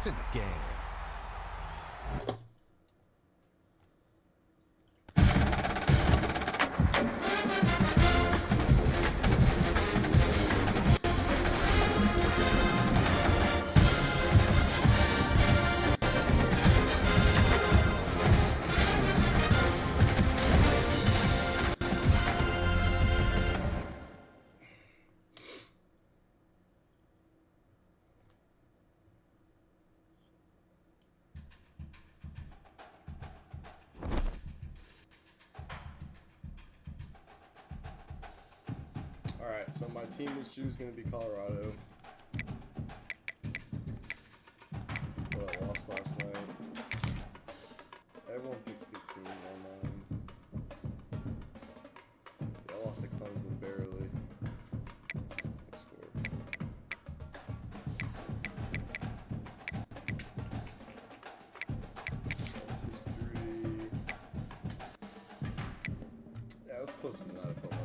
It's in the game. Alright, so my team this year is going to be Colorado. But I lost last night. Everyone picks good teams online. Yeah, I lost to Clemson barely. I scored. History. Yeah, it was closer than that, I felt like.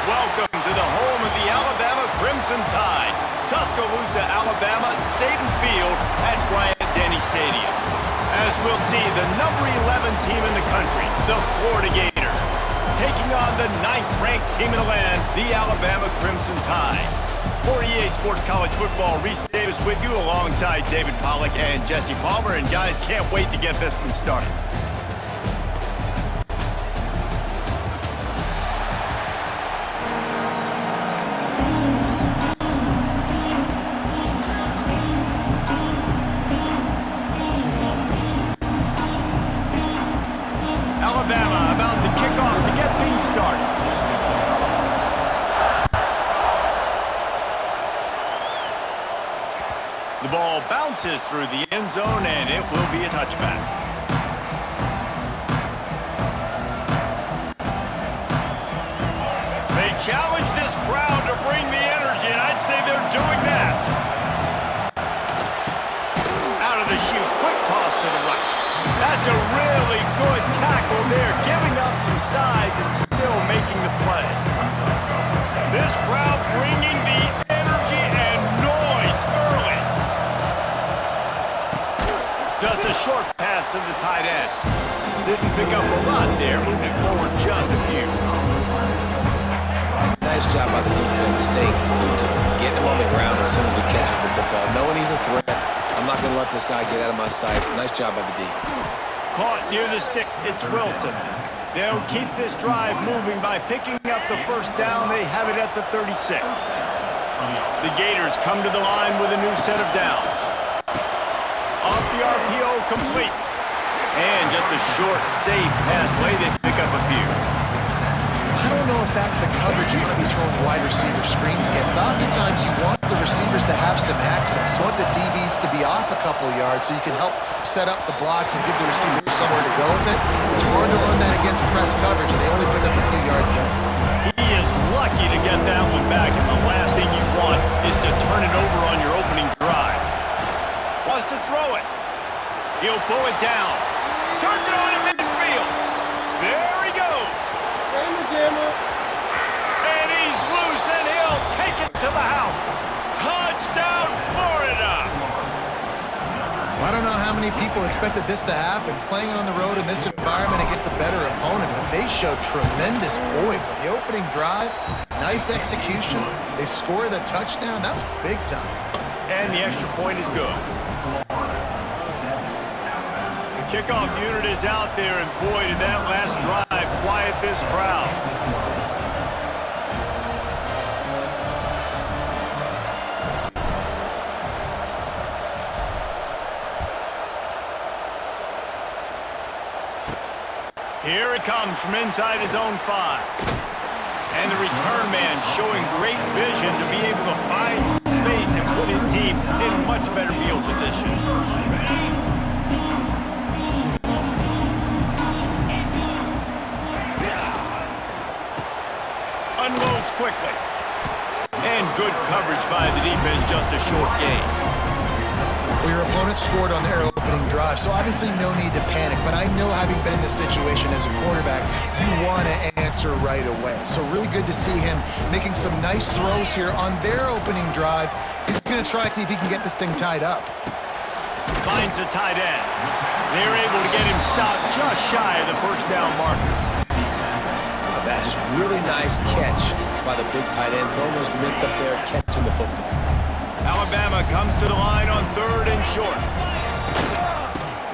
Welcome to the home of the Alabama Crimson Tide, Tuscaloosa, Alabama, Satan Field at Bryant-Denny Stadium. As we'll see, the number 11 team in the country, the Florida Gators, taking on the 9th-ranked team in the land, the Alabama Crimson Tide. For EA Sports College Football, Reese Davis with you alongside David Pollack and Jesse Palmer. And guys, can't wait to get this one started. Alabama about to kick off to get things started. The ball bounces through the end zone, and it will be a touchback. They challenge this crowd to bring the energy, and I'd say they're doing that. Out of the chute, quick toss to the right. That's a really good tackle there, giving up some size and still making the play. This crowd bringing the energy and noise early. Just a short pass to the tight end. Didn't pick up a lot there, moving it forward just a few. Nice job by the defense, staying glued to him, getting him on the ground as soon as he catches the football, knowing he's a threat. I'm not going to let this guy get out of my sights. Nice job by the D. Caught near the sticks, it's Wilson. They'll keep this drive moving by picking up the first down. They have it at the 36. The Gators come to the line with a new set of downs. Off the RPO, complete. And just a short, safe pass play. They pick up a few. I don't know if that's the coverage you want to be throwing wide receiver screens against. Oftentimes you want the receivers to have some access. You want the DBs to be off a couple of yards so you can help set up the blocks and give the receiver somewhere to go with it. It's hard to run that against press coverage, and they only pick up a few yards there. He is lucky to get that one back, and the last thing you want is to turn it over on your opening drive. Wants to throw it. He'll pull it down. Turns it on in midfield. There he goes. And he's loose, and he'll take it to the house. Touchdown, Florida! I don't know how many people expected this to happen, playing on the road in this environment against a better opponent, but they showed tremendous poise on the opening drive. Nice execution. They score the touchdown. That was big time. And the extra point is good. The kickoff unit is out there, and boy, did that last drive quiet this crowd. Here it comes from inside his own 5. And the return man showing great vision to be able to find some space and put his team in much better field position. Unloads quickly. And good coverage by the defense, just a short gain. Well, your opponent scored on their opening drive, so obviously no need to panic. But I know, having been in this situation as a quarterback, you want to answer right away. So really good to see him making some nice throws here on their opening drive. He's going to try to see if he can get this thing tied up. Finds the tight end. They're able to get him stopped just shy of the first down marker. That just really nice catch by the big tight end, throwing those mitts up there, catching the football. Alabama comes to the line on 3rd and short.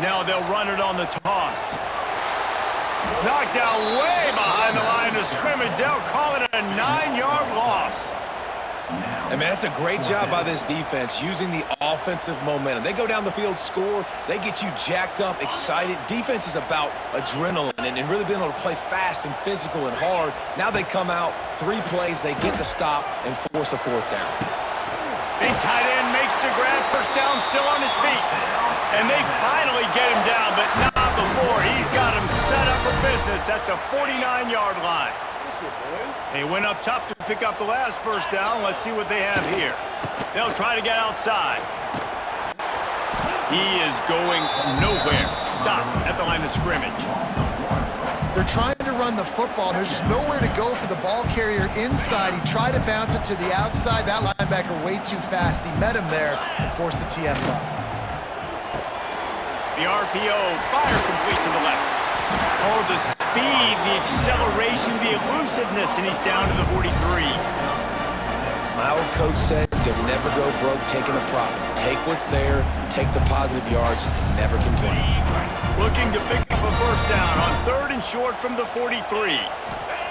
Now they'll run it on the toss. Knocked out way behind the line of scrimmage. They'll call it a 9-yard loss. And man, that's a great job by this defense using the offensive momentum. They go down the field, score, they get you jacked up, excited. Defense is about adrenaline and really being able to play fast and physical and hard. Now they come out, 3 plays, they get the stop and force a 4th down. Big tight end makes the grab, first down, still on his feet. And they finally get him down, but not before. He's got him set up for business at the 49-yard line. They went up top to pick up the last first down. Let's see what they have here. They'll try to get outside. He is going nowhere. Stop at the line of scrimmage. They're trying to run the football. There's just nowhere to go for the ball carrier inside. He tried to bounce it to the outside. That linebacker way too fast. He met him there and forced the TFL. The RPO, fire complete to the left. Oh, the speed, the acceleration, the elusiveness, and he's down to the 43. My old coach said, you'll never go broke taking a profit. Take what's there, take the positive yards, and never complain. Looking to pick up a first down on 3rd and short from the 43.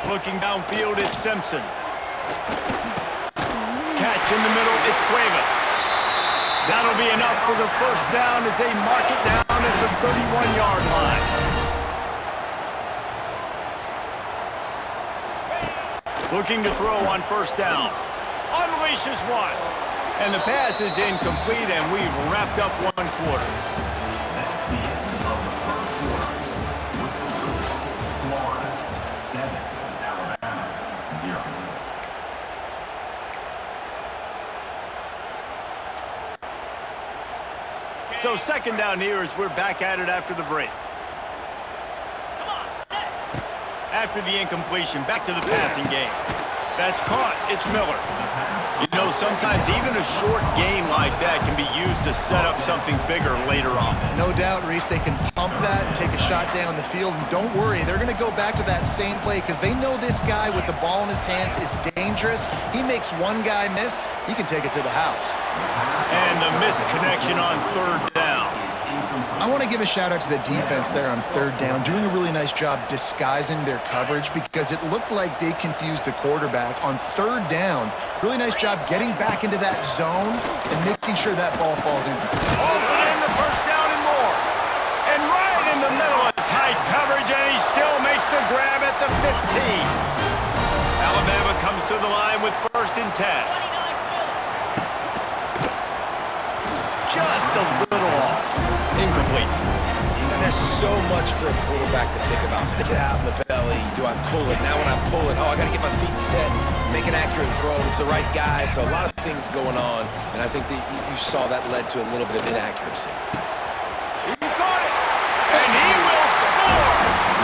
Looking downfield, it's Simpson. Catch in the middle, it's Cuevas. That'll be enough for the first down as they mark it down at the 31-yard line. Looking to throw on first down. Unleashes one. And the pass is incomplete, and we've wrapped up 1 quarter. So 2nd down here as we're back at it after the break. After the incompletion, back to the passing game. That's caught. It's Miller. You know, sometimes even a short game like that can be used to set up something bigger later on. No doubt, Reese, they can pump that and take a shot down the field. And don't worry, they're going to go back to that same play because they know this guy with the ball in his hands is dangerous. He makes one guy miss, he can take it to the house. And the missed connection on 3rd down. I want to give a shout out to the defense there on 3rd down, doing a really nice job disguising their coverage because it looked like they confused the quarterback on 3rd down. Really nice job getting back into that zone and making sure that ball falls in. Holds it in the first down and more. And right in the middle of tight coverage, and he still makes the grab at the 15. Alabama comes to the line with 1st and 10. Just a little off. Incomplete. And there's so much for a quarterback to think about. Stick it out in the belly. Do I pull it? Now when I pull it, I got to get my feet set, make an accurate throw. It's the right guy. So a lot of things going on. And I think that you saw that led to a little bit of inaccuracy. He got it. And he will score.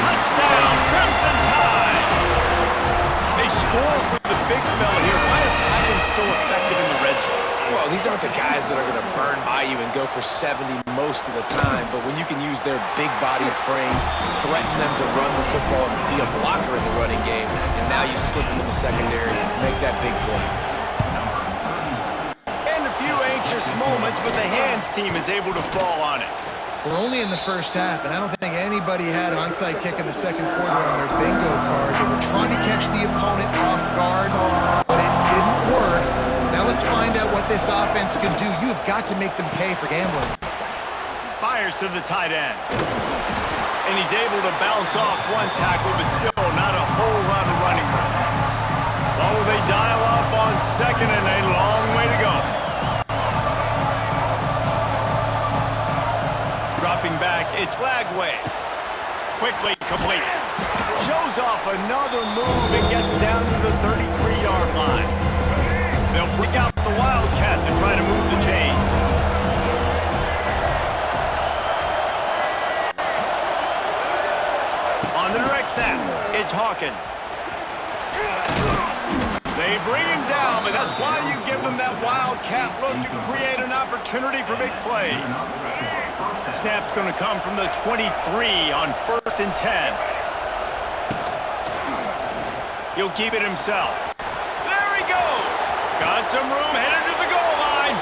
Touchdown, Crimson Tide. They score for the big fella here. Why are tight ends so effective in the red zone? Well, these aren't the guys that are going to burn by you and go for 70 most of the time, but when you can use their big body frames, threaten them to run the football and be a blocker in the running game, and now you slip them in the secondary, make that big play. And a few anxious moments, but the hands team is able to fall on it. We're only in the first half, and I don't think anybody had onside kick in the 2nd quarter on their bingo card. They were trying to catch the opponent off guard, but it didn't work. Now let's find out what this offense can do. You have got to make them pay for gambling. Fires to the tight end. And he's able to bounce off one tackle, but still not a whole lot of running room. second and a long way to go. Dropping back, it's Lagway. Quickly complete. Shows off another move and gets down to the 33-yard line. They'll break out the Wildcat to try to move the chains. On the direct snap, it's Hawkins. They bring him down, but that's why you give them that Wildcat look to create an opportunity for big plays. Snap's going to come from the 23 on 1st and 10. He'll keep it himself. There he goes. Got some room, headed to the goal line.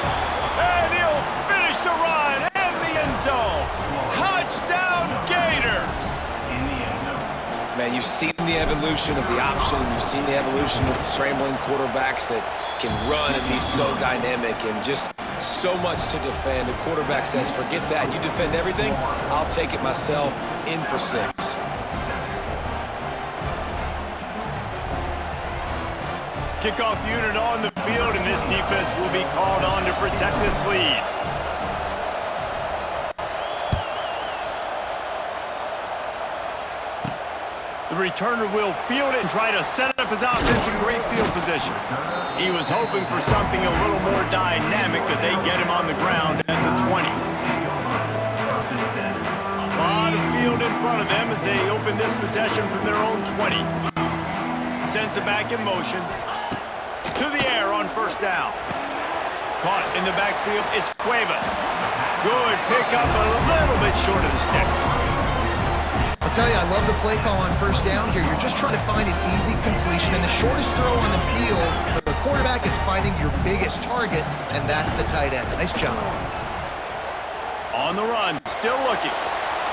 And he'll finish the run and the end zone. Touchdown, Gators. Man, you've seen the evolution of the option. You've seen the evolution of the scrambling quarterbacks that can run and be so dynamic and just so much to defend. The quarterback says, forget that. You defend everything, I'll take it myself. In for 6. Kickoff unit on the field, and this defense will be called on to protect this lead. The returner will field it and try to set up his offense in great field position. He was hoping for something a little more dynamic, but they get him on the ground at the 20. A lot of field in front of them as they open this possession from their own 20. Sends it back in motion. To the air on 1st down. Caught in the backfield, it's Cuevas. Good pickup, a little bit short of the sticks. I'll tell you, I love the play call on 1st down here. You're just trying to find an easy completion, and the shortest throw on the field for the quarterback is finding your biggest target, and that's the tight end. Nice job. On the run, still looking.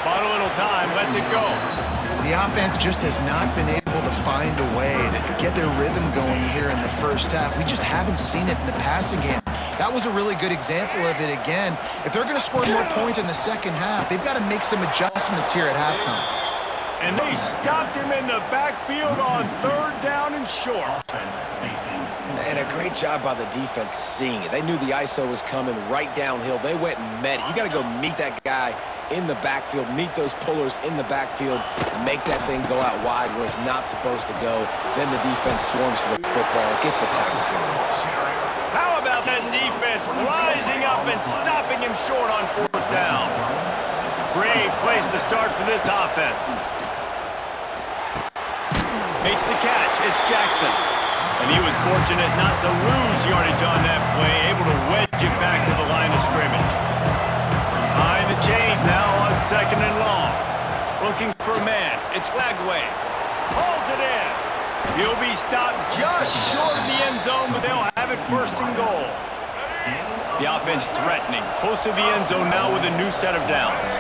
Bought a little time, lets it go. The offense just has not been able to find a way to get their rhythm going here in the first half. We just haven't seen it in the passing game. That was a really good example of it again. If they're going to score more points in the second half, they've got to make some adjustments here at halftime. And they stopped him in the backfield on 3rd down and short. And a great job by the defense seeing it. They knew the ISO was coming right downhill. They went and met it. You got to go meet that guy in the backfield, meet those pullers in the backfield, make that thing go out wide where it's not supposed to go. Then the defense swarms to the football, gets the tackle for a loss. How about that defense rising up and stopping him short on 4th down? Great place to start for this offense. Makes the catch. It's Jackson. And he was fortunate not to lose yardage on that play, able to wedge it back to the line of scrimmage. Behind the chains now on 2nd and long. Looking for a man. It's Lagway. Hauls it in. He'll be stopped just short of the end zone, but they'll have it 1st and goal. The offense threatening. Close to the end zone now with a new set of downs.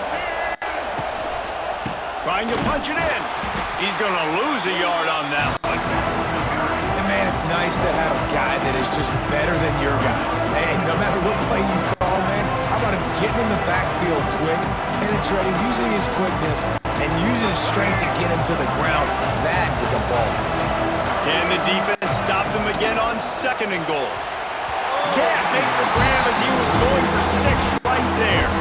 Trying to punch it in. He's going to lose a yard on that one. And man, it's nice to have a guy that is just better than your guys. And no matter what play you call, man, how about him getting in the backfield quick, penetrating, using his quickness, and using his strength to get him to the ground? That is a ball. Can the defense stop them again on 2nd and goal? Can't make the grab as he was going for 6 right there.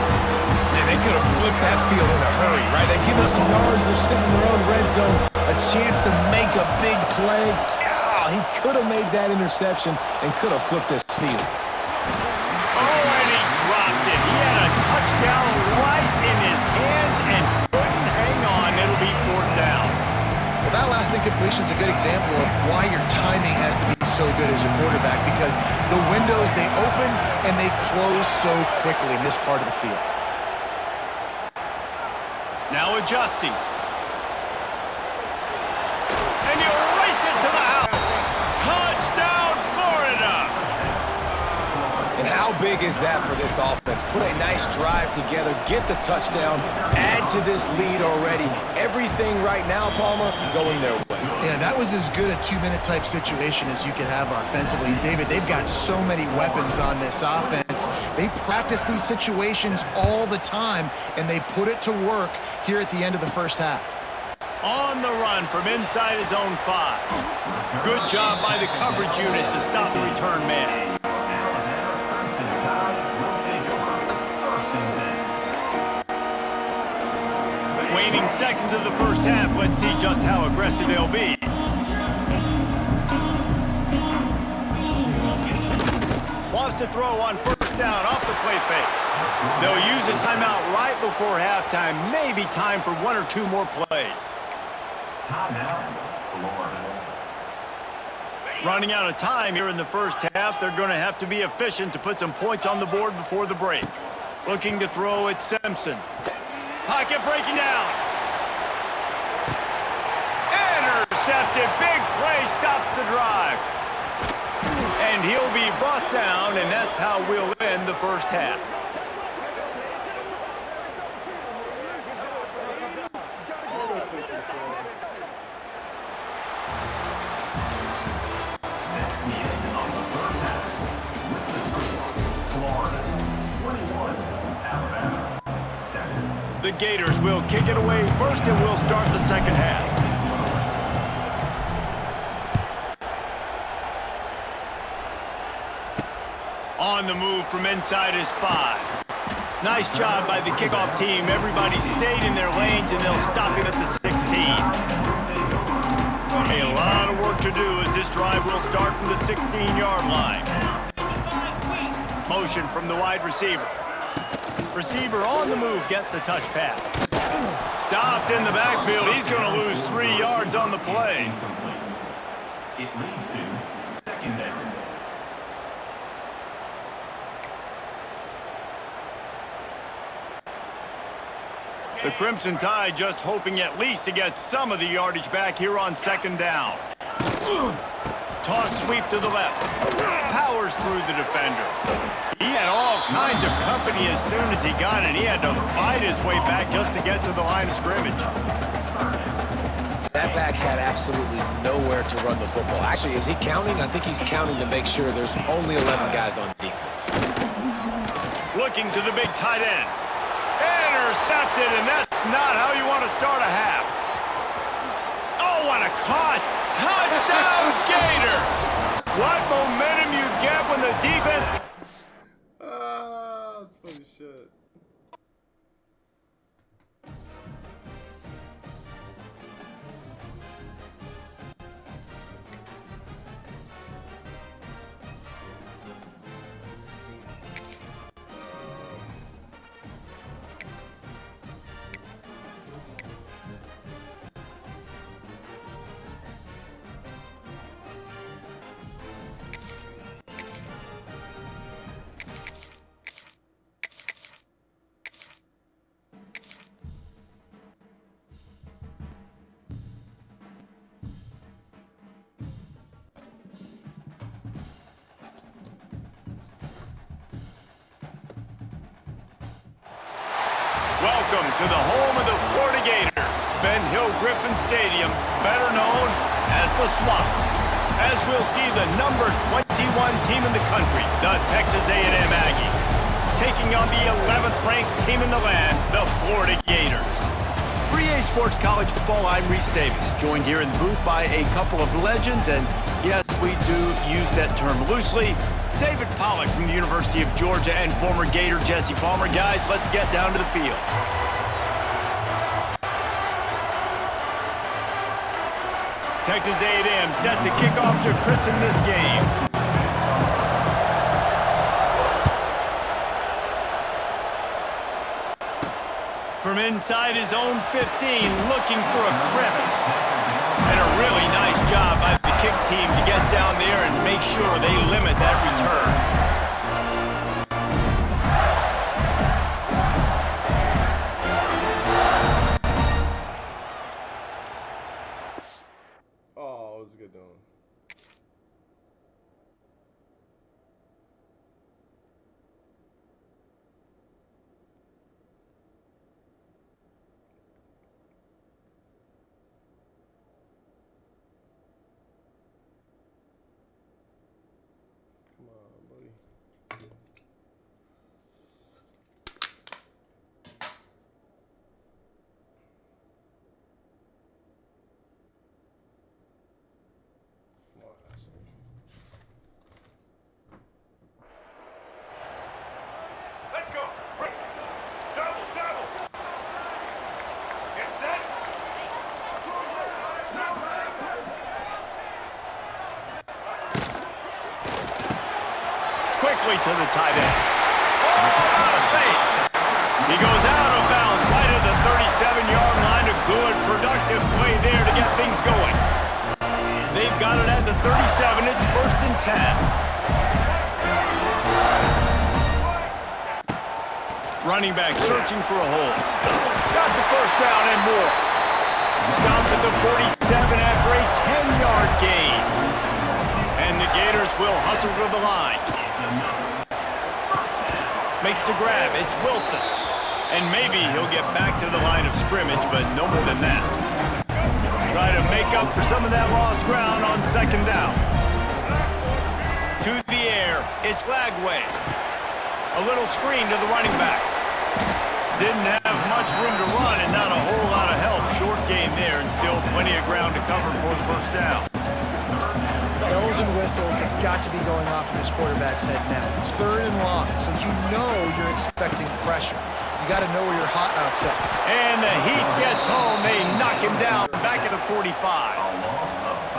And they could have flipped that field in a hurry, right? They've given up some yards. They're sitting in their own red zone. A chance to make a big play. Oh, he could have made that interception and could have flipped this field. Oh, and he dropped it. He had a touchdown right in his hands and couldn't hang on. It'll be 4th down. Well, that last incompletion is a good example of why your timing has to be so good as a quarterback, because the windows, they open and they close so quickly in this part of the field. Now adjusting. And you race it to the house. Touchdown, Florida. And how big is that for this offense? Put a nice drive together, get the touchdown, add to this lead already. Everything right now, Palmer, going their way. Yeah, that was as good a 2-minute type situation as you could have offensively. David, they've got so many weapons on this offense. They practice these situations all the time, and they put it to work here at the end of the first half. On the run from inside his own 5. Good job by the coverage unit to stop the return man. Waning seconds of the first half. Let's see just how aggressive they'll be. Wants to throw on first down off the play fake. They'll use a timeout right before halftime. Maybe time for 1 or 2 more plays. Timeout, Florida. Running out of time here in the first half. They're going to have to be efficient to put some points on the board before the break. Looking to throw at Simpson. Pocket breaking down. Intercepted. Big play stops the drive. And he'll be brought down, and that's how we'll end the first half. That's the end of the first half. With the score, Florida 21, Alabama 7. The Gators will kick it away first, and we'll start the second half. On the move from inside his 5. Nice job by the kickoff team. Everybody stayed in their lanes, and they'll stop him at the 16. A lot of work to do as this drive will start from the 16-yard line. Motion from the wide receiver. Receiver on the move gets the touch pass. Stopped in the backfield. He's going to lose 3 yards on the play. It leads to second down. The Crimson Tide just hoping at least to get some of the yardage back here on second down. Toss sweep to the left. Powers through the defender. He had all kinds of company as soon as he got it. He had to fight his way back just to get to the line of scrimmage. That back had absolutely nowhere to run the football. Actually, is he counting? I think he's counting to make sure there's only 11 guys on defense. Looking to the big tight end. Intercepted, and that's not how you want to start a half. Oh, what a caught. Touchdown, Gator. What momentum you get when the defense... Ah, that's funny shit. Welcome to the home of the Florida Gators, Ben Hill Griffin Stadium, better known as the Swamp. As we'll see the number 21 team in the country, the Texas A&M Aggies, taking on the 11th ranked team in the land, the Florida Gators. For EA Sports College Football, I'm Reese Davis, joined here in the booth by a couple of legends, and yes, we do use that term loosely. David Pollack from the University of Georgia and former Gator Jesse Palmer. Guys, let's get down to the field. Texas A&M set to kick off to christen this game. From inside his own 15, looking for a crevice. And a really nice job by the kick team to get down there and make sure they limit that return. Oh, it was a good one. Come on. directly to the tight end. Oh, out of space. He goes out of bounds right at the 37-yard line. A good, productive play there to get things going. They've got it at the 37. It's 1st and 10. Running back searching for a hole. Got the first down and more. Stopped at the 47 after a 10-yard gain. And the Gators will hustle to the line. Makes the grab. It's Wilson. And maybe he'll get back to the line of scrimmage, but no more than that. Try to make up for some of that lost ground on 2nd down. To the air. It's Lagway. A little screen to the running back. Didn't have much room to run and not a whole lot of help. Short gain there and still plenty of ground to cover for the 1st down. Bells and whistles have got to be going off in this quarterback's head now. It's 3rd and long, so you know you're expecting pressure. You got to know where you're hot outside. And the heat gets home. They knock him down back at the 45.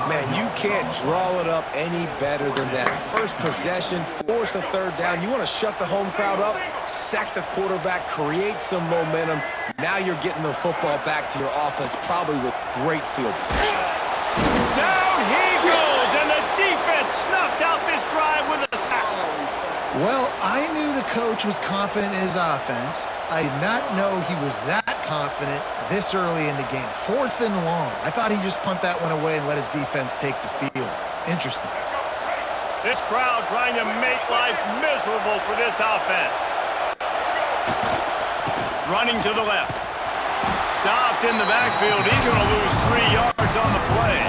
Man, you can't draw it up any better than that. First possession, force a 3rd down. You want to shut the home crowd up, sack the quarterback, create some momentum. Now you're getting the football back to your offense, probably with great field position. Down he goes, and the defense snuffs out this drive with a sack. Well, I knew the coach was confident in his offense. I did not know he was that confident this early in the game. 4th and long. I thought he'd just punt that one away and let his defense take the field. Interesting. This crowd trying to make life miserable for this offense. Running to the left. Stopped in the backfield. He's going to lose 3 yards on the play.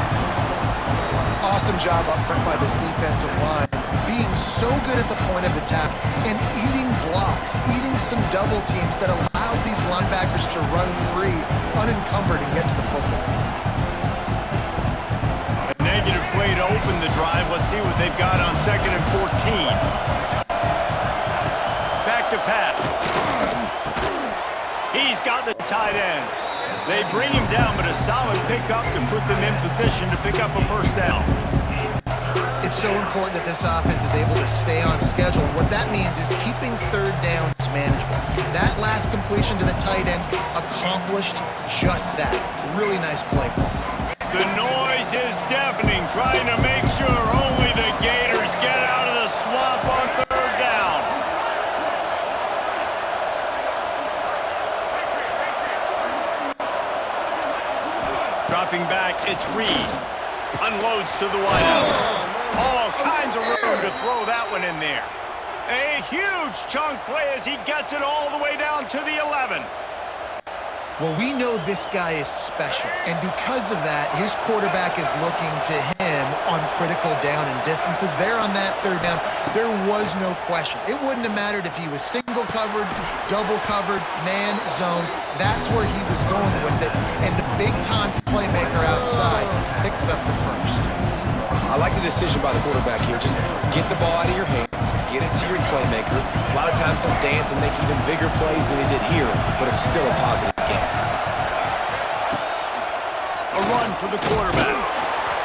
Awesome job up front by this defensive line. Being so good at the point of attack and eating blocks, eating some double teams that allows these linebackers to run free, unencumbered, and get to the football. A negative play to open the drive. Let's see what they've got on 2nd and 14. Back to pass. He's got the tight end. They bring him down, but a solid pickup to put them in position to pick up a 1st down. It's so important that this offense is able to stay on schedule. What that means is keeping 3rd downs manageable. That last completion to the tight end accomplished just that. Really nice play call. The noise is deafening, trying to make sure only the Gators get out of the swamp on 3rd down. Dropping back, it's Reed. Unloads to the wideout. All kinds of room to throw that one in there. A huge chunk play as he gets it all the way down to the 11. Well, we know this guy is special, and because of that, his quarterback is looking to him on critical down and distances. There on that 3rd down, there was no question. It wouldn't have mattered if he was single covered, double covered, man, zone. That's where he was going with it, and the big-time playmaker outside picks up the 1st. I like the decision by the quarterback here. Just get the ball out of your hands, get it to your playmaker. A lot of times he'll dance and make even bigger plays than he did here, but it was still a positive game. A run for the quarterback.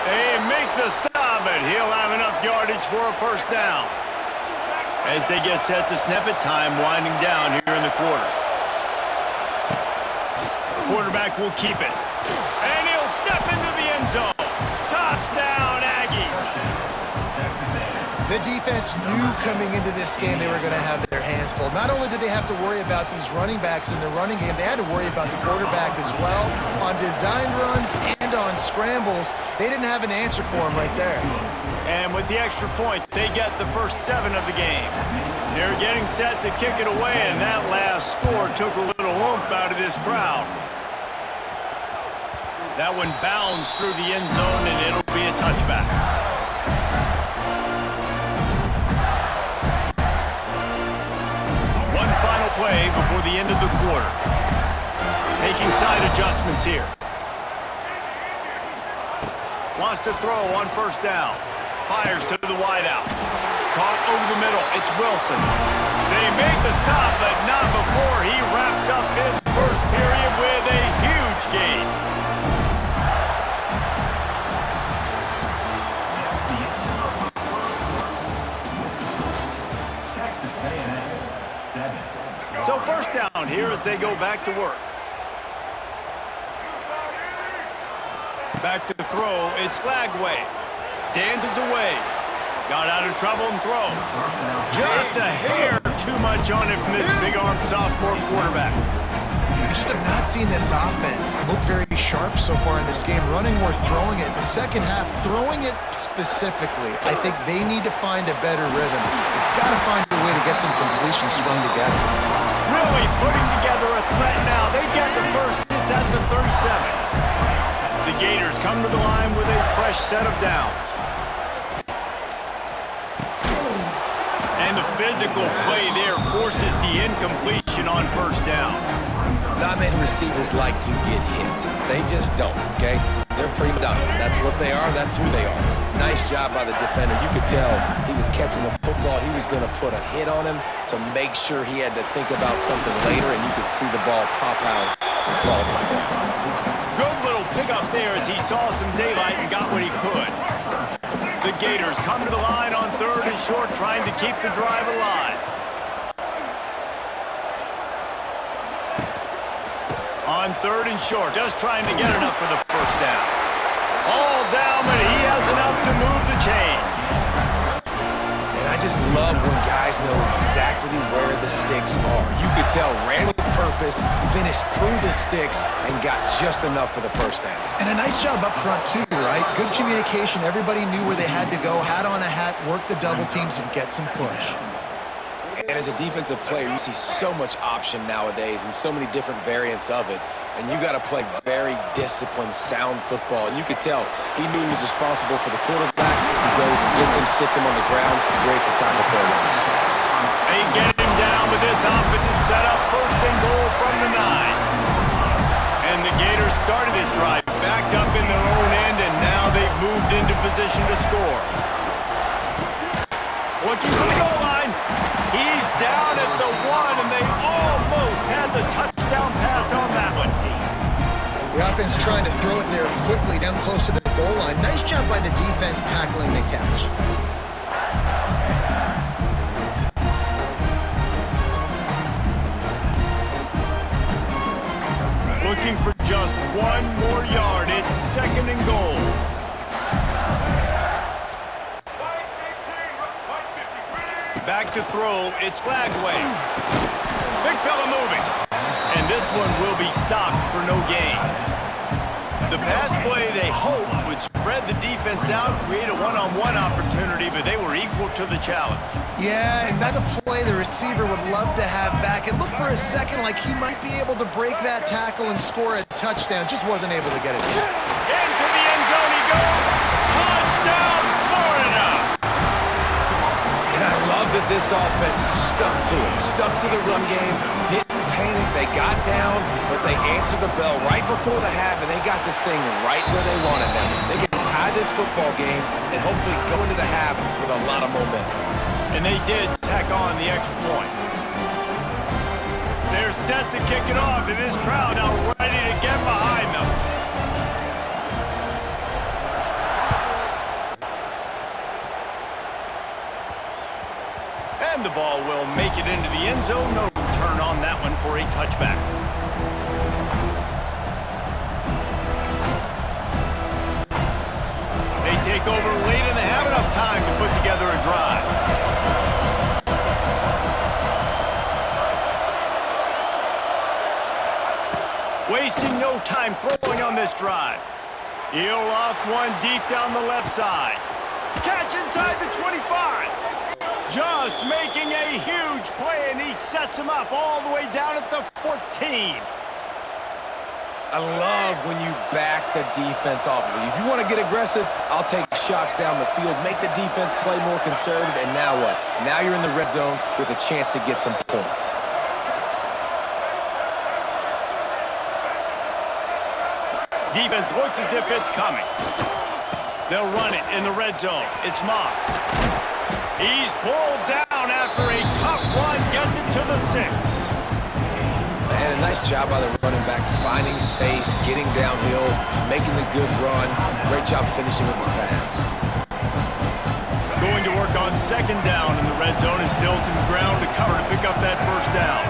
They make the stop, but he'll have enough yardage for a 1st down. As they get set to snap it, time winding down here in the quarter. The quarterback will keep it. And he'll step into the end zone. Touchdown, Aggies. The defense knew coming into this game they were going to have their hands full. Not only did they have to worry about these running backs in the running game, they had to worry about the quarterback as well. On design runs and on scrambles, they didn't have an answer for him right there. And with the extra point, they get the first 7 of the game. They're getting set to kick it away, and that last score took a little oomph out of this crowd. That one bounds through the end zone, and it'll be a touchback. One final play before the end of the quarter. Making side adjustments here. Wants to throw on 1st down. Fires to the wideout. Caught over the middle. It's Wilson. They make the stop, but not before he wraps up this first period with a huge gain. So first down here as they go back to work. Back to the throw, it's Lagway. Dances away. Got out of trouble and throws. Just a hair too much on it from this big-armed sophomore quarterback. I just have not seen this offense look very sharp so far in this game, running or throwing it. In the second half, throwing it specifically, I think they need to find a better rhythm. They've got to find a way to get some completions strung together. Really putting together a threat now. They get the first hits at the 37. The Gators come to the line with a fresh set of downs. And the physical play there forces the incompletion on first down. Not many receivers like to get hit. They just don't, okay? They're prima donnas. That's what they are. That's who they are. Nice job by the defender. You could tell he was catching the football. He was going to put a hit on him to make sure he had to think about something later, and you could see the ball pop out and fall to the ground. Good little pickup there as he saw some daylight and got what he could. The Gators come to the line on 3rd and short, trying to keep the drive alive. On 3rd and short, just trying to get enough for the first down. All down, but he has enough to move the chains. And I just love when guys know exactly where the sticks are. You could tell ran with purpose, finished through the sticks, and got just enough for the first down. And a nice job up front too, right? Good communication. Everybody knew where they had to go, hat on a hat, work the double teams, and get some push. And as a defensive player, you see so much option nowadays and so many different variants of it. And you got to play very disciplined, sound football. And you could tell he knew he was responsible for the quarterback. He goes and gets him, sits him on the ground, creates a tackle for a loss. They get him down, but this offense is set up 1st and goal from the 9. And the Gators started this drive backed up in their own end, and now they've moved into position to score. Looking for the goal line. He's down at the 1, and they almost had the touchdown pass on that one. The offense trying to throw it there quickly down close to the goal line. Nice job by the defense tackling the catch. Looking for just 1 more yard. It's 2nd and goal. Back to throw, it's Lagway. Big fella moving. And this one will be stopped for no gain. The pass play they hoped would spread the defense out, create a one-on-one opportunity, but they were equal to the challenge. Yeah, and that's a play the receiver would love to have back. It looked for a second like he might be able to break that tackle and score a touchdown. Just wasn't able to get it in. Into the end zone he goes. Touchdown, Florida! And I love that this offense stuck to it, stuck to the run game, didn't panic. They got down, but they answered the bell right before the half, and they got this thing right where they wanted them. They can tie this football game and hopefully go into the half with a lot of momentum. And they did tack on the extra point. They're set to kick it off, and this crowd now ready to get behind them. And the ball will make it into the end zone. No return on that one for a touchback. They take over late and they have enough time to put together a drive. Wasting no time throwing on this drive. He'll loft one deep down the left side. Catch inside the 25. Just making a huge play, and he sets him up all the way down at the 14. I love when you back the defense off of it. If you want to get aggressive, I'll take shots down the field, make the defense play more conservative, and now what? Now you're in the red zone with a chance to get some points. Defense looks as if it's coming. They'll run it in the red zone. It's Moss. He's pulled down after a tough run, gets it to the 6. And a nice job by the running back, finding space, getting downhill, making the good run. Great job finishing with his pads. Going to work on 2nd down in the red zone, and still some ground to cover to pick up that first down.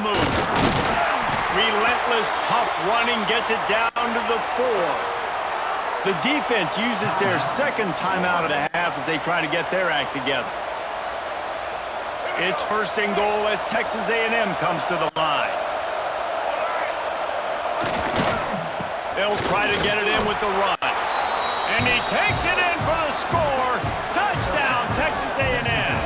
move. Relentless, tough running gets it down to the 4. The defense uses their second timeout of the half as they try to get their act together. It's first and goal as Texas A&M comes to the line. They'll try to get it in with the run. And he takes it in for the score. Touchdown, Texas A&M.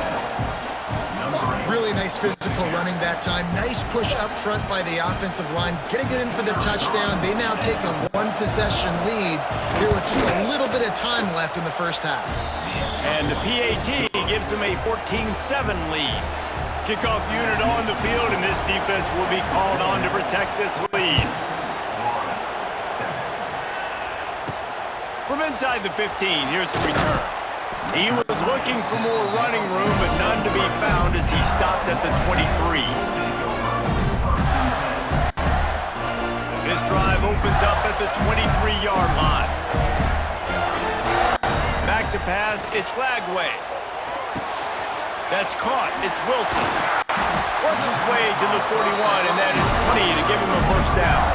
Really nice physical running that time. Nice push up front by the offensive line. Getting it in for the touchdown. They now take a one-possession lead here with just a little bit of time left in the first half. And the PAT gives them a 14-7 lead. Kickoff unit on the field, and this defense will be called on to protect this lead. From inside the 15, here's the return. He was looking for more running room, but none to be found as he stopped at the 23. This drive opens up at the 23-yard line. Back to pass, it's Lagway. That's caught, it's Wilson. Works his way to the 41, and that is plenty to give him a first down.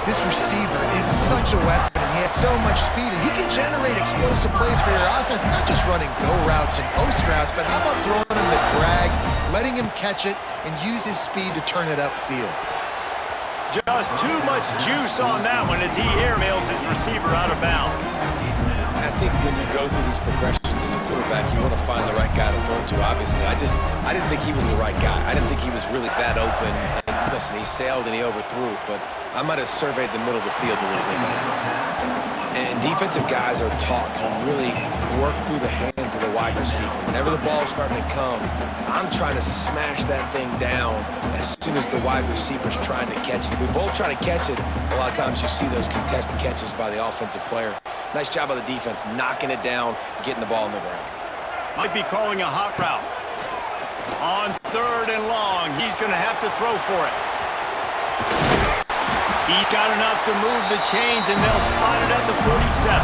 This receiver is such a weapon. He has so much speed, and he can generate explosive plays for your offense, not just running go routes and post routes, but how about throwing him the drag, letting him catch it, and use his speed to turn it upfield. Just too much juice on that one as he airmails his receiver out of bounds. I think when you go through these progressions as a quarterback, you want to find the right guy to throw to, obviously. I didn't think he was the right guy. I didn't think he was really that open. And listen, he sailed and he overthrew it, but I might have surveyed the middle of the field a little bit better. And defensive guys are taught to really work through the hands of the wide receiver. Whenever the ball is starting to come, I'm trying to smash that thing down as soon as the wide receiver's trying to catch it. If we both try to catch it, a lot of times you see those contested catches by the offensive player. Nice job by the defense, knocking it down, getting the ball on the ground. Might be calling a hot route. On 3rd and long, he's going to have to throw for it. He's got enough to move the chains, and they'll spot it at the 47.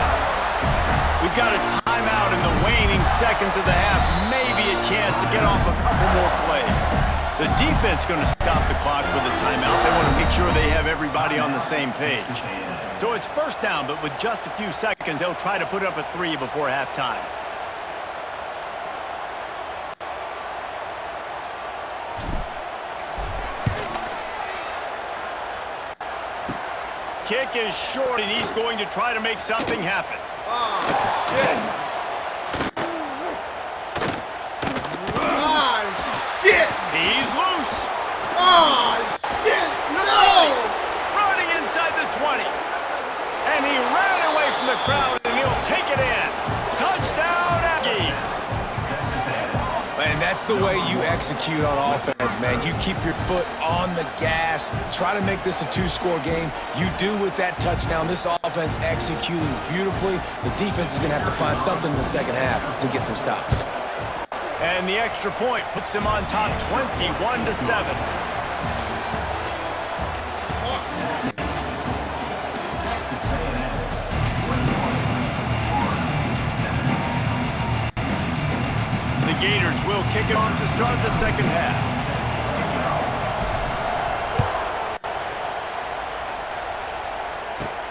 We've got a timeout in the waning seconds of the half. Maybe a chance to get off a couple more plays. The defense going to stop the clock with a timeout. They want to make sure they have everybody on the same page. So it's first down, but with just a few seconds, they'll try to put up a 3 before halftime. Kick is short, and he's going to try to make something happen. Oh, shit. Oh, shit. He's loose. Oh, shit. No. Running inside the 20. And he ran away from the crowd, and he'll take it in. Touchdown, Aggies. And that's the way you execute on offense, man. You keep your foot on the gas. Try to make this a 2-score game. You do with that touchdown. This offense executing beautifully. The defense is going to have to find something in the second half to get some stops. And the extra point puts them on top 21-7. The Gators will kick it off to start the second half.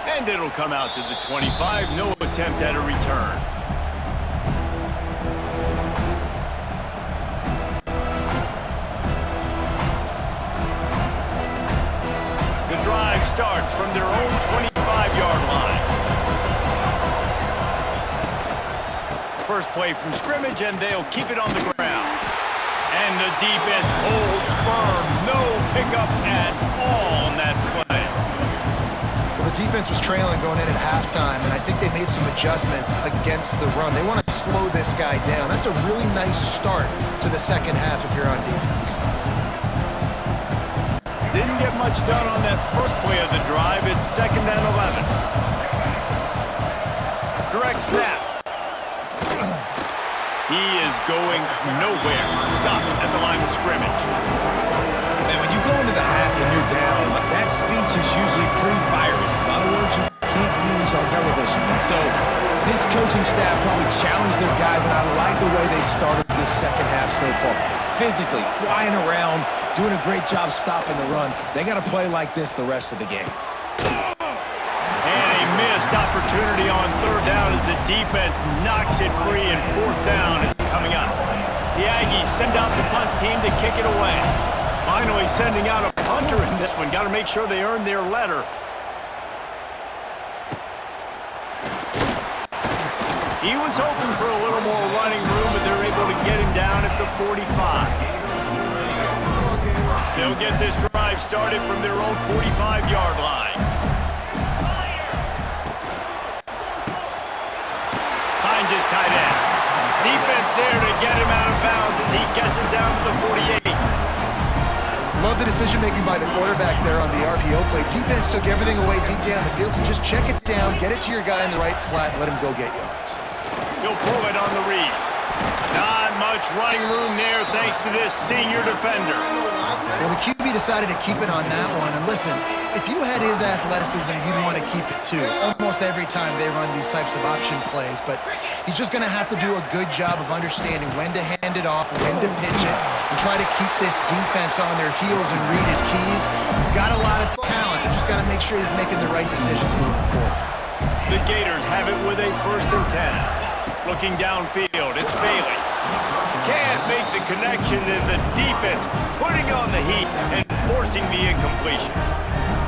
And it'll come out to the 25. No attempt at a return. The drive starts from their own 25-yard line. First play from scrimmage, and they'll keep it on the ground. And the defense holds firm. No pickup at all on that play. Well, the defense was trailing going in at halftime, and I think they made some adjustments against the run. They want to slow this guy down. That's a really nice start to the second half if you're on defense. Didn't get much done on that first play of the drive. It's 2nd and 11. Direct snap. He is going nowhere. Stop at the line of scrimmage. And when you go into the half and you're down, that speech is usually pre-fiery. A lot of words you can't use on television. And so this coaching staff probably challenged their guys, and I like the way they started this second half so far. Physically, flying around, doing a great job stopping the run. They got to play like this the rest of the game. And a missed opportunity on third down as the defense knocks it free, and fourth down is coming up. The Aggies send out the punt team to kick it away. Finally sending out a punter in this one. Got to make sure they earn their letter. He was hoping for a little more running room, but they're able to get him down at the 45. They'll get this drive started from their own 45-yard line. Hines is tight end. Defense there to get him out of bounds as he gets it down to the 48. Love the decision-making by the quarterback there on the RPO play. Defense took everything away deep down the field, so just check it down, get it to your guy in the right flat, and let him go get yards. He'll pull it on the read. Not much running room there thanks to this senior defender. Well, the QB decided to keep it on that one. And listen, if you had his athleticism, you'd want to keep it too. Almost every time they run these types of option plays. But he's just going to have to do a good job of understanding when to hand it off, when to pitch it, and try to keep this defense on their heels and read his keys. He's got a lot of talent. He's just got to make sure he's making the right decisions moving forward. The Gators have it with a 1st and 10. Looking downfield, it's Bailey. Can't make the connection, and the defense putting on the heat and forcing the incompletion.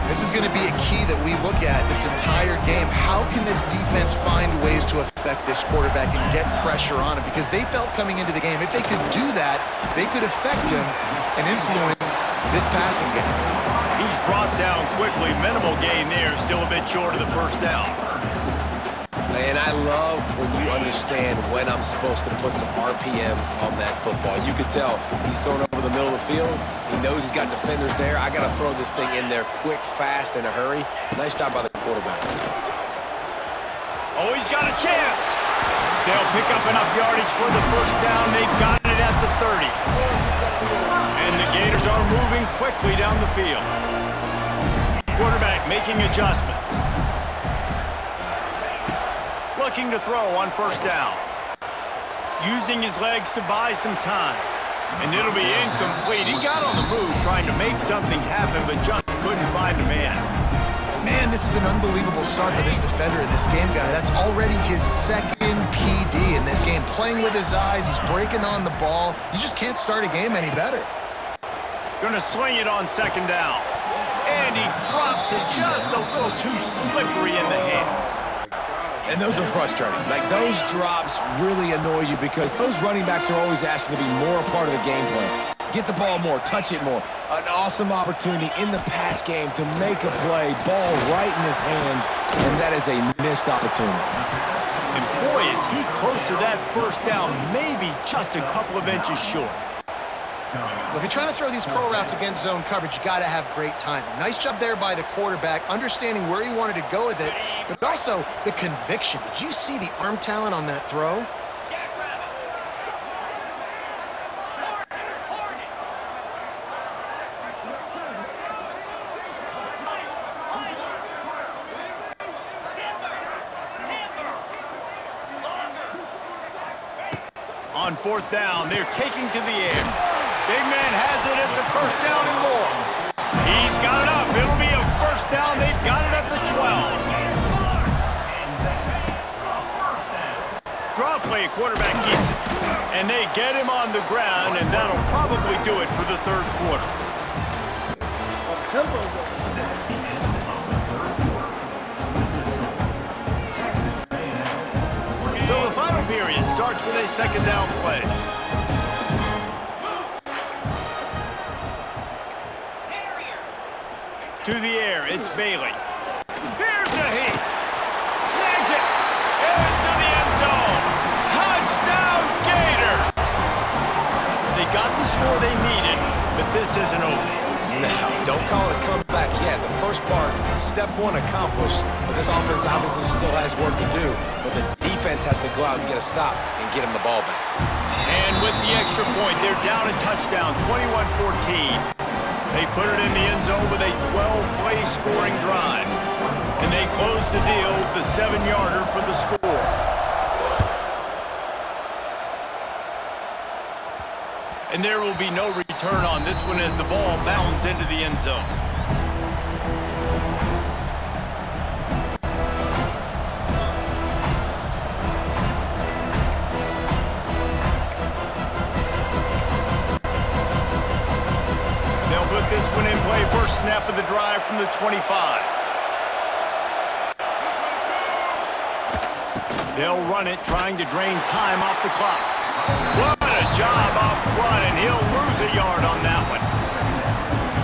This is going to be a key that we look at this entire game. How can this defense find ways to affect this quarterback and get pressure on him? Because they felt coming into the game, if they could do that, they could affect him and influence this passing game. He's brought down quickly. Minimal gain there, still a bit short of the first down. And I love when you understand when I'm supposed to put some RPMs on that football. You can tell he's thrown over the middle of the field. He knows he's got defenders there. I got to throw this thing in there quick, fast, in a hurry. Nice job by the quarterback. Oh, he's got a chance. They'll pick up enough yardage for the first down. They've got it at the 30. And the Gators are moving quickly down the field. Quarterback making adjustments. Looking to throw on first down. Using his legs to buy some time. And it'll be incomplete. He got on the move trying to make something happen, but just couldn't find a man. Man, this is an unbelievable start for this defender in this game, guy. That's already his 2nd PD in this game. Playing with his eyes, he's breaking on the ball. You just can't start a game any better. Gonna sling it on 2nd down. And he drops it just a little too slippery in the hands. And those are frustrating. Like, those drops really annoy you because those running backs are always asking to be more a part of the game plan. Get the ball more, touch it more. An awesome opportunity in the pass game to make a play, ball right in his hands, and that is a missed opportunity. And boy, is he close to that first down, maybe just a couple of inches short. Well, if you're trying to throw these curl routes against zone coverage, you got to have great timing. Nice job there by the quarterback, understanding where he wanted to go with it, but also the conviction. Did you see the arm talent on that throw? On 4th down, they're taking to the air. Big man has it. It's a first down and more. He's got it up. It'll be a first down. They've got it at the 12. Draw play, quarterback keeps it. And they get him on the ground, and that'll probably do it for the 3rd quarter. So the final period starts with a 2nd down play. To the air, it's Bailey. Here's a heat. Snags it. Into the end zone. Touchdown, Gator. They got the score they needed, but this isn't over. No, don't call it a comeback yet. The first part, step 1 accomplished, but this offense obviously still has work to do, but the defense has to go out and get a stop and get him the ball back. And with the extra point, they're down a touchdown, 21-14. They put it in the end zone with a 12-play scoring drive. And they close the deal with the 7-yarder for the score. And there will be no return on this one as the ball bounds into the end zone. They'll put this one in play. First snap of the drive from the 25. They'll run it, trying to drain time off the clock. What a job up front, and he'll lose a yard on that one.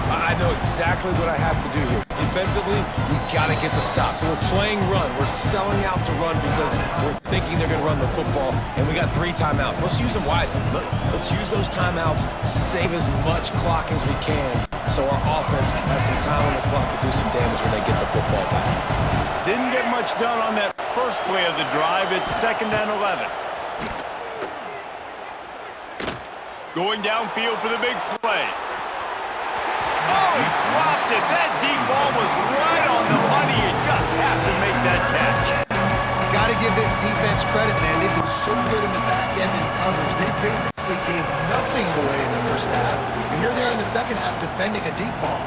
I know exactly what I have to do here. Defensively, we got to get the stop. So we're playing run. We're selling out to run because we're thinking they're going to run the football, and we got 3 timeouts. Let's use them wisely. Let's use those timeouts, save as much clock as we can so our offense has some time on the clock to do some damage when they get the football back. Didn't get much done on that first play of the drive. It's 2nd and 11. Going downfield for the big play. Oh, he dropped it. That deep ball was right on the money. You just have to make that catch. Got to give this defense credit, man. They've been so good in the back end and coverage. They basically gave nothing away in the first half. And here they are in the second half defending a deep ball.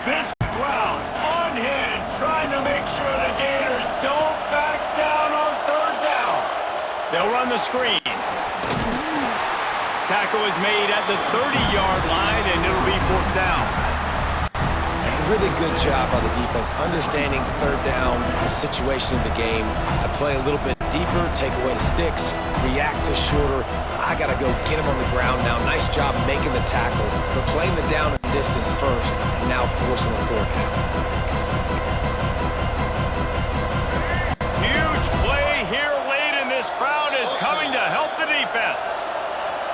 This crowd unhinged, trying to make sure the Gators don't back down on 3rd down. They'll run the screen. Tackle is made at the 30-yard line, and it'll be 4th down. Really good job by the defense, understanding 3rd down, the situation of the game. I play a little bit deeper, take away the sticks, react to shorter. I got to go get him on the ground now. Nice job making the tackle, but playing the down and distance first, and now forcing the 4th down. Huge play here late, and this crowd is coming to help the defense.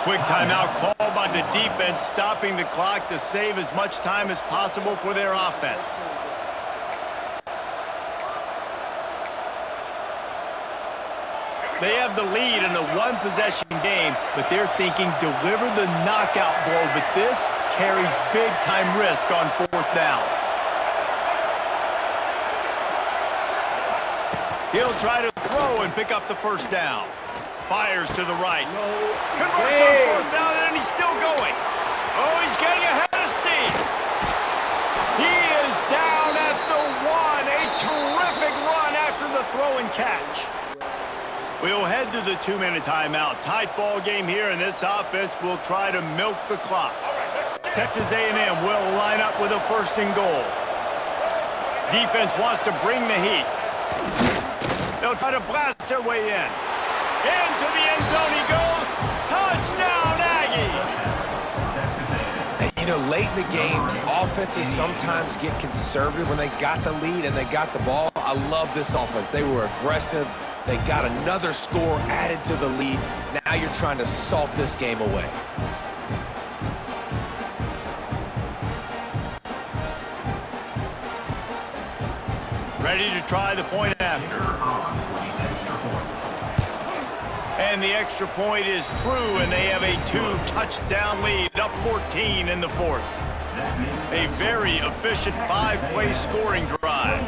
Quick timeout call by the defense, stopping the clock to save as much time as possible for their offense. They have the lead in a 1-possession game, but they're thinking deliver the knockout blow, but this carries big-time risk on 4th down. He'll try to throw and pick up the 1st down. Fires to the right. Converts on 4th down, and he's still going. Oh, he's getting ahead of steam. He is down at the 1. A terrific run after the throw and catch. We'll head to the 2-minute timeout. Tight ball game here, and this offense will try to milk the clock. Texas A&M will line up with a 1st and goal. Defense wants to bring the heat. They'll try to blast their way in. Into the end zone he goes. Touchdown, Aggies! And, you know, late in the games, offenses sometimes get conservative when they got the lead and they got the ball. I love this offense. They were aggressive. They got another score added to the lead. Now you're trying to salt this game away. Ready to try the point after. And the extra point is true, and they have a 2-touchdown lead, up 14 in the 4th. A very efficient 5-play scoring drive,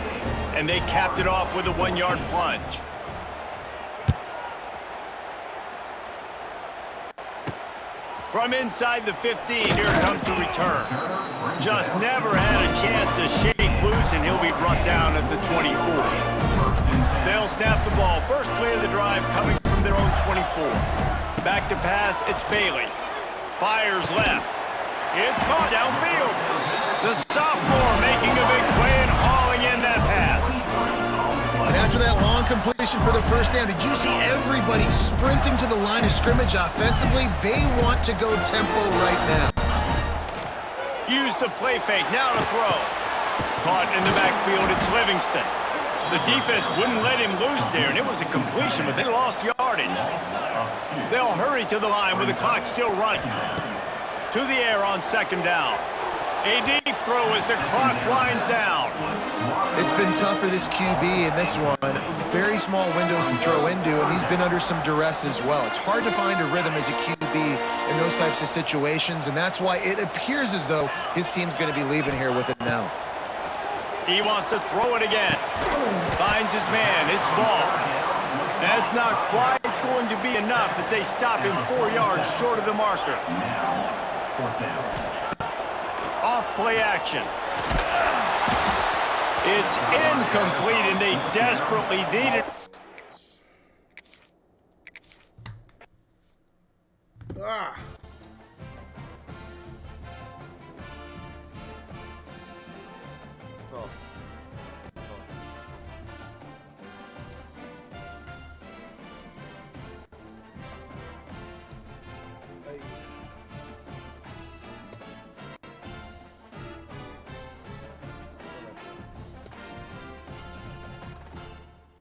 and they capped it off with a 1-yard plunge. From inside the 15, here comes the return. Just never had a chance to shake loose, and he'll be brought down at the 24. They'll snap the ball. First play of the drive coming from their own 24. Back to pass, it's Bailey. Fires left. It's caught downfield. The sophomore making a big play and hauling in that pass. And after that long completion for the 1st down, did you see everybody sprinting to the line of scrimmage offensively? They want to go tempo right now. Use the play fake, now to throw. Caught in the backfield, it's Livingston. The defense wouldn't let him loose there, and it was a completion, but they lost yardage. They'll hurry to the line with the clock still running. To the air on 2nd down. A deep throw as the clock winds down. It's been tough for this QB in this one. Very small windows to throw into, and he's been under some duress as well. It's hard to find a rhythm as a QB in those types of situations, and that's why it appears as though his team's going to be leaving here with it now. He wants to throw it again. Finds his man. It's ball. That's not quite going to be enough as they stop him 4 yards short of the marker. Off play action. It's incomplete, and they desperately need it. Ah!